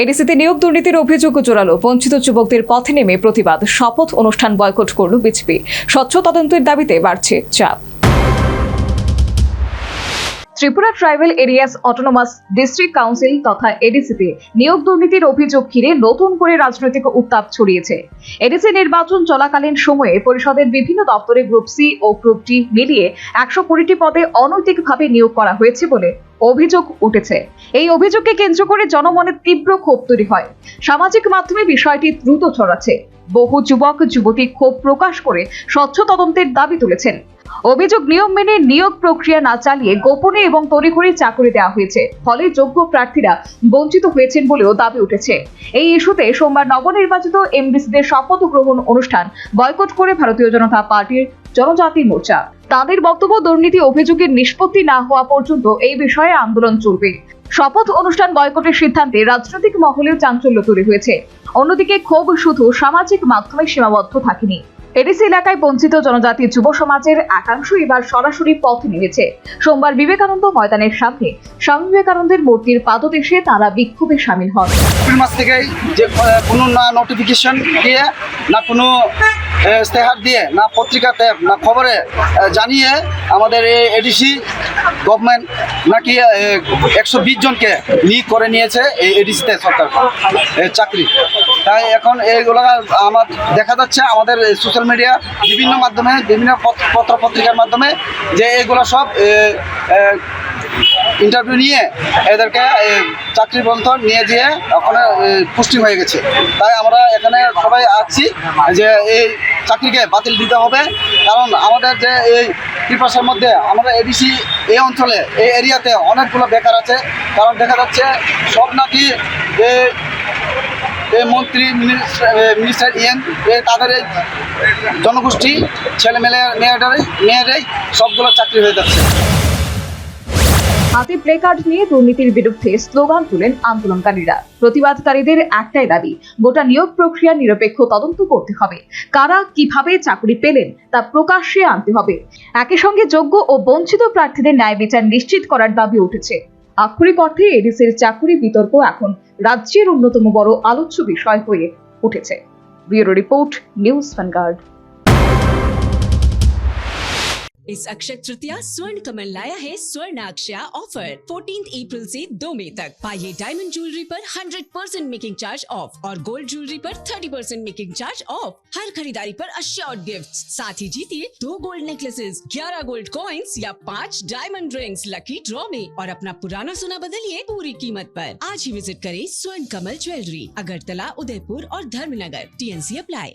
এডিসিতে নিয়োগ দুর্নীতির অভিযোগ জোরালো, বঞ্চিত যুবকদের পথে নেমে প্রতিবাদ, শপথ অনুষ্ঠান বয়কট করল বিজেপি। স্বচ্ছ তদন্তের দাবিতে বাড়ছে চাপ। Tripura tribal areas autonomous district council তথা এডিসিতে নিয়োগ দুর্নীতির অভিযোগ ঘিরে নতুন করে রাজনৈতিক উত্তাপ ছড়িয়েছে। এডিসি নির্বাচন চলাকালীন সময়ে পরিষদের বিভিন্ন দপ্তরে গ্রুপ সি ও গ্রুপ ডি মিলিয়ে 120টি পদে অনৈতিকভাবে নিয়োগ করা হয়েছে বলে অভিযোগ উঠেছে। এই অভিযোগকে কেন্দ্র করে জনমনে তীব্র ক্ষোভ তৈরি হয়। সামাজিক মাধ্যমে বিষয়টি দ্রুত ছড়াচ্ছে। বহু যুবক যুবতী ক্ষোভ প্রকাশ করে স্বচ্ছ তদন্তের দাবি তুলেছেন। অভিযোগ, নিয়ম মেনে নিয়োগ প্রক্রিয়া না চালিয়ে গোপনে এবং তড়িঘড়ি চাকরি দেওয়া হয়েছে, ফলে যোগ্য প্রার্থীরা বঞ্চিত হয়েছেন বলেও দাবি উঠেছে। এই ইস্যুতে সোমবার নবনির্বাচিত এমডিসিদের শপথ গ্রহণ অনুষ্ঠান বয়কট করে ভারতীয় জনতা পার্টির জনজাতি মোর্চা। তাদের বক্তব্য, দুর্নীতি অভিযোগের নিষ্পত্তি না হওয়া পর্যন্ত এই বিষয়ে আন্দোলন চলবে। শপথ অনুষ্ঠান বয়কটের সিদ্ধান্তে রাজনৈতিক মহলেও চাঞ্চল্য তৈরি হয়েছে। অন্যদিকে ক্ষোভ শুধু সামাজিক মাধ্যমে সীমাবদ্ধ থাকেনি। এডিসি এলাকায় বঞ্চিত জনজাতি যুব সমাজের একাংশ এবার সরাসরি পথে নেমেছে। সোমবার বিবেকানন্দ ময়দানের সামনে স্বামী বিবেকানন্দের মূর্তির পাদদেশে তারা বিক্ষোভে সামিল হন। মাস থেকেই যে কোনো না নোটিফিকেশন দিয়ে, না কোনো ইশতেহার দিয়ে, না পত্রিকাতে, না খবরে জানিয়ে আমাদের এই এডিসি গভর্নমেন্ট নাকি 120 জনকে নিয়োগ করে নিয়েছে এই এডিসিতে সরকার চাকরি। তাই এখন এইগুলো আমার দেখা যাচ্ছে আমাদের সোশ্যাল মিডিয়া বিভিন্ন মাধ্যমে, বিভিন্ন পত্র পত্রিকার মাধ্যমে যে এগুলো সব ইন্টারভিউ নিয়ে এদেরকে চাকরি বন্ধ নিয়ে যেয়ে ওখানে পুষ্টি হয়ে গেছে। তাই আমরা এখানে সবাই আছি যে এই চাকরিকে বাতিল দিতে হবে। কারণ আমাদের যে এই ত্রিপাশার মধ্যে আমরা এডিসি এই অঞ্চলে, এই এরিয়াতে অনেকগুলো বেকার আছে। কারণ দেখা যাচ্ছে সব নাকি এই মন্ত্রী, মিনিস্টার তাদের এই জনগোষ্ঠী ছেলে মেয়েরাই সবগুলো চাকরি হয়ে যাচ্ছে। হাতে প্লে কার্ড নিয়ে দুর্নীতির বিরুদ্ধে স্লোগান তুলেন আন্দোলনকারীরা। প্রতিবাদকারীদের একটাই দাবি, গোটা নিয়োগ প্রক্রিয়া নিরপেক্ষ তদন্ত করতে হবে। কারা কিভাবে চাকরি পেলেন তা প্রকাশ্যে আনতে হবে। একই সঙ্গে যোগ্য ও বঞ্চিত প্রার্থীদের ন্যায় বিচার নিশ্চিত করার দাবি উঠেছে। আক্ষরিক অর্থে এডিসির চাকরি বিতর্ক এখন রাজ্যের অন্যতম বড় আলোচ্য বিষয় হয়ে উঠেছে। Bureau report, news vanguard. इस अक्षय तृतीया स्वर्ण कमल लाया है स्वर्ण अक्षया ऑफर 14 अप्रैल से 2 मई तक। पाइए डायमंड ज्वेलरी पर 100% मेकिंग चार्ज ऑफ और गोल्ड ज्वेलरी पर 30% मेकिंग चार्ज ऑफ। हर खरीदारी पर अश्योर्ड गिफ्ट्स, साथ ही जीतिए 2 गोल्ड नेकलेसेस, 11 गोल्ड कॉइन्स या 5 डायमंड रिंग्स लकी ड्रॉ में, और अपना पुराना सोना बदलिए पूरी कीमत पर। आज ही विजिट करें स्वर्ण कमल ज्वेलरी, अगरतला, उदयपुर और धर्मनगर। TNC apply.